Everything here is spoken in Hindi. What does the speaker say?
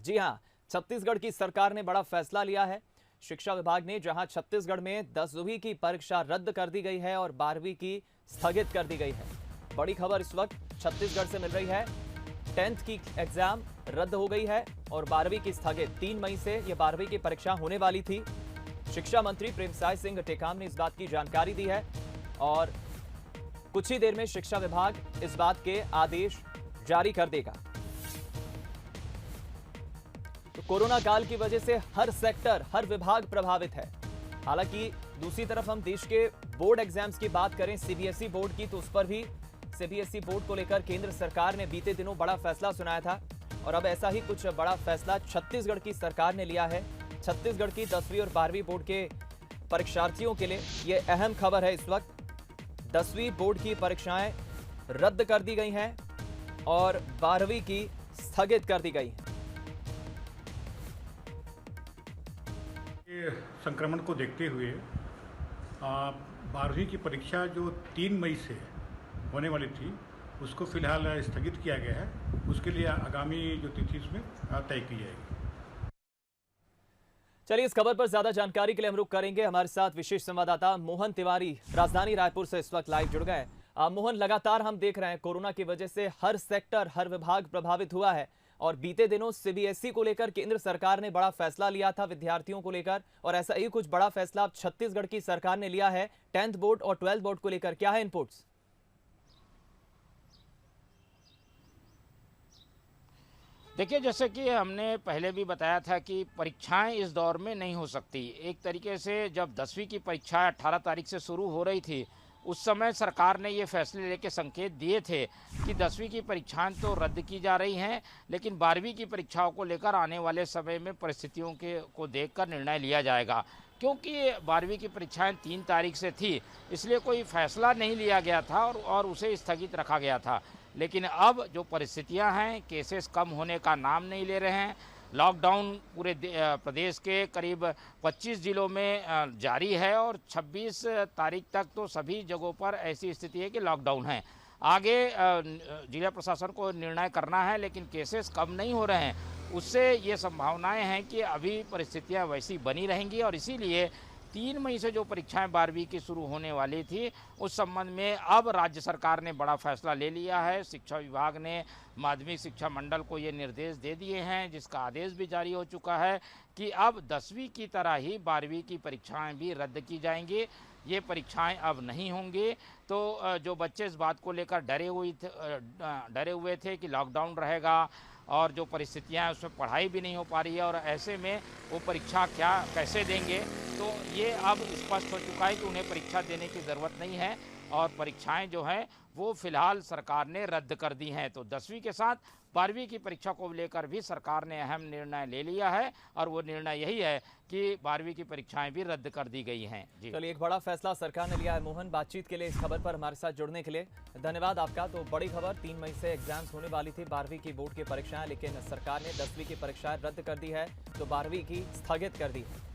जी हां, छत्तीसगढ़ की सरकार ने बड़ा फैसला लिया है। शिक्षा विभाग ने जहां छत्तीसगढ़ में 10वीं की परीक्षा रद्द कर दी गई है और 12वीं की स्थगित कर दी गई है। बड़ी खबर इस वक्त छत्तीसगढ़ से मिल रही है। 10th की एग्जाम रद्द हो गई है और 12वीं की स्थगित। 3 मई से यह 12वीं की परीक्षा होने वाली थी। शिक्षा मंत्री प्रेमसाय सिंह टेकाम ने इस बात की जानकारी दी है और कुछ ही देर में शिक्षा विभाग इस बात के आदेश जारी कर देगा। तो कोरोना काल की वजह से हर सेक्टर, हर विभाग प्रभावित है। हालांकि दूसरी तरफ हम देश के बोर्ड एग्जाम्स की बात करें, सीबीएसई बोर्ड की, तो उस पर भी सीबीएसई बोर्ड को लेकर केंद्र सरकार ने बीते दिनों बड़ा फैसला सुनाया था और अब ऐसा ही कुछ बड़ा फैसला छत्तीसगढ़ की सरकार ने लिया है। छत्तीसगढ़ की 10वीं और 12वीं बोर्ड के परीक्षार्थियों के लिए यह अहम खबर है। इस वक्त 10वीं बोर्ड की परीक्षाएं रद्द कर दी गई हैं और 12वीं की स्थगित कर दी गई हैं। संक्रमण को देखते हुए 12वीं की परीक्षा जो 3 मई से होने वाली थी उसको फिलहाल स्थगित किया गया है। उसके लिए आगामी जो तिथि उसमें तय की जाएगी। चलिए, इस खबर पर ज्यादा जानकारी के लिए हम रुक करेंगे। हमारे साथ विशेष संवाददाता मोहन तिवारी राजधानी रायपुर से इस वक्त लाइव जुड़ गए। मोहन, लगातार हम देख रहे हैं कोरोना की वजह से हर सेक्टर, हर विभाग प्रभावित हुआ है और बीते दिनों सीबीएसई को लेकर केंद्र सरकार ने बड़ा फैसला लिया था विद्यार्थियों को लेकर, और ऐसा ही कुछ बड़ा फैसला अब छत्तीसगढ़ की सरकार ने लिया है 10th बोर्ड और 12th बोर्ड को लेकर। क्या है इनपुट्स? देखिए, जैसे कि हमने पहले भी बताया था कि परीक्षाएं इस दौर में नहीं हो सकती। एक तरीके से जब 10वीं की परीक्षा 18 तारीख से शुरू हो रही थी, उस समय सरकार ने ये फैसले लेके संकेत दिए थे कि 10वीं की परीक्षाएं तो रद्द की जा रही हैं, लेकिन 12वीं की परीक्षाओं को लेकर आने वाले समय में परिस्थितियों को देखकर निर्णय लिया जाएगा। क्योंकि 12वीं की परीक्षाएं 3 तारीख से थी, इसलिए कोई फैसला नहीं लिया गया था और उसे स्थगित रखा गया था। लेकिन अब जो परिस्थितियां हैं, केसेस कम होने का नाम नहीं ले रहे हैं। लॉकडाउन पूरे प्रदेश के करीब 25 जिलों में जारी है और 26 तारीख तक तो सभी जगहों पर ऐसी स्थिति है कि लॉकडाउन है। आगे जिला प्रशासन को निर्णय करना है, लेकिन केसेस कम नहीं हो रहे हैं। उससे ये संभावनाएं हैं कि अभी परिस्थितियां वैसी बनी रहेंगी और इसीलिए 3 मई से जो परीक्षाएं 12वीं की शुरू होने वाली थी, उस संबंध में अब राज्य सरकार ने बड़ा फैसला ले लिया है। शिक्षा विभाग ने माध्यमिक शिक्षा मंडल को ये निर्देश दे दिए हैं, जिसका आदेश भी जारी हो चुका है कि अब 10वीं की तरह ही 12वीं की परीक्षाएं भी रद्द की जाएंगी। ये परीक्षाएं अब नहीं होंगी। तो जो बच्चे इस बात को लेकर डरे हुए थे कि लॉकडाउन रहेगा और जो परिस्थितियां हैं उसमें पढ़ाई भी नहीं हो पा रही है और ऐसे में वो परीक्षा कैसे देंगे, तो ये अब स्पष्ट हो चुका है कि उन्हें परीक्षा देने की ज़रूरत नहीं है और परीक्षाएं जो हैं वो फिलहाल सरकार ने रद्द कर दी हैं। तो 10वीं के साथ 12वीं की परीक्षा को लेकर भी सरकार ने अहम निर्णय ले लिया है और वो निर्णय यही है कि 12वीं की परीक्षाएं भी रद्द कर दी गई हैं। जी, चलिए, एक बड़ा फैसला सरकार ने लिया है। मोहन, बातचीत के लिए, इस खबर पर हमारे साथ जुड़ने के लिए धन्यवाद आपका। तो बड़ी खबर, 3 मई से एग्जाम्स होने वाली थी 12वीं की बोर्ड की परीक्षाएं, लेकिन सरकार ने 10वीं की परीक्षाएं रद्द कर दी है तो 12वीं की स्थगित कर दी है।